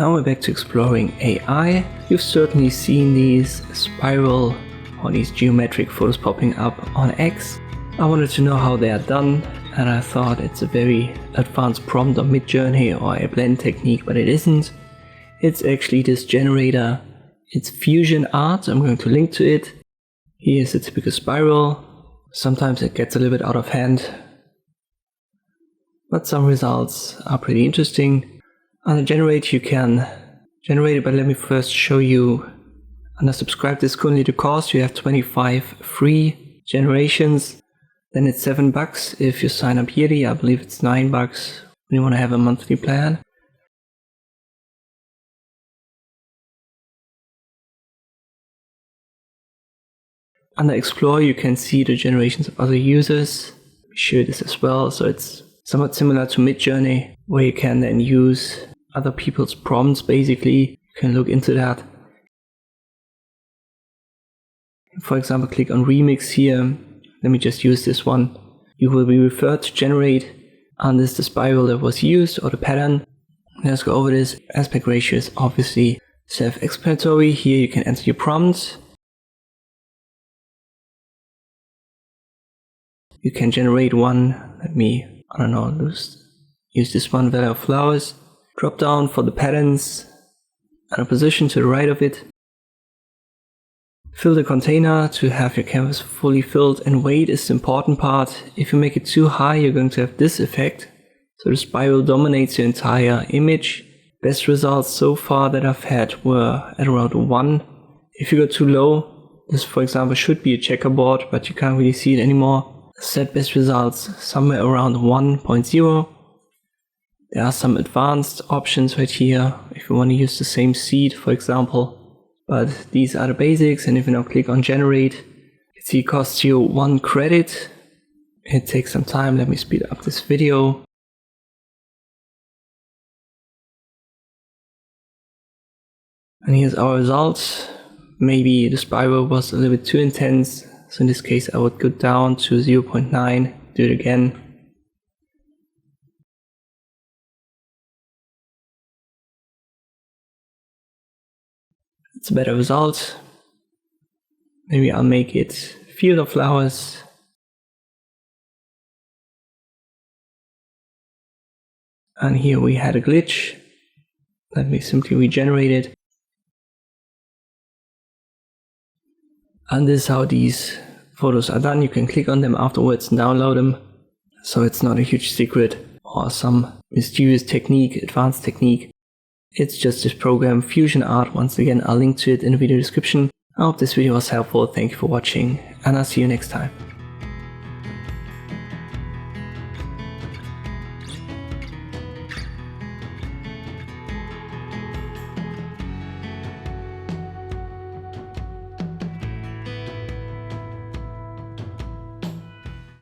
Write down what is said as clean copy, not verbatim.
Now we're back to exploring AI. You've certainly seen these spiral or these geometric photos popping up on X. I wanted to know how they are done, and I thought it's a very advanced prompt on Midjourney or a blend technique, but it isn't. It's actually this generator. It's Fusion Art. I'm going to link to it. Here's a typical spiral. Sometimes it gets a little bit out of hand, but some results are pretty interesting. Under generate you can generate it, but let me first show you. Under subscribe, this currently the cost. You have 25 free generations. Then it's $7 if you sign up yearly. I believe it's $9 when you want to have a monthly plan. Under explore you can see the generations of other users. We show this as well, so it's somewhat similar to Midjourney, where you can then use other people's prompts. Basically, you can look into that. For example, click on remix here. Let me just use this one. You will be referred to generate, and this is the spiral that was used or the pattern. Let's go over this. Aspect ratio is obviously self-explanatory. Here you can enter your prompts. You can generate one. Let me, I don't know, use this one, Valley of Flowers. Drop down for the patterns and a position to the right of it. Fill the container to have your canvas fully filled, and weight is the important part. If you make it too high, you're going to have this effect. So the spiral dominates your entire image. Best results so far that I've had were at around 1. If you go too low, this for example should be a checkerboard, but you can't really see it anymore. Set best results somewhere around 1.0. There are some advanced options right here if you want to use the same seed, for example. But these are the basics, and if you now click on generate, you see it costs you 1 credit. It takes some time. Let me speed up this video. And here's our results. Maybe the spiral was a little bit too intense, so in this case I would go down to 0.9, do it again. It's a better result. Maybe I'll make it Field of Flowers. And here we had a glitch. Let me simply regenerate it. And this is how these photos are done. You can click on them afterwards and download them. So it's not a huge secret or some mysterious technique, advanced technique. It's just this program, Fusion Art. Once again, I'll link to it in the video description. I hope this video was helpful. Thank you for watching, and I'll see you next time.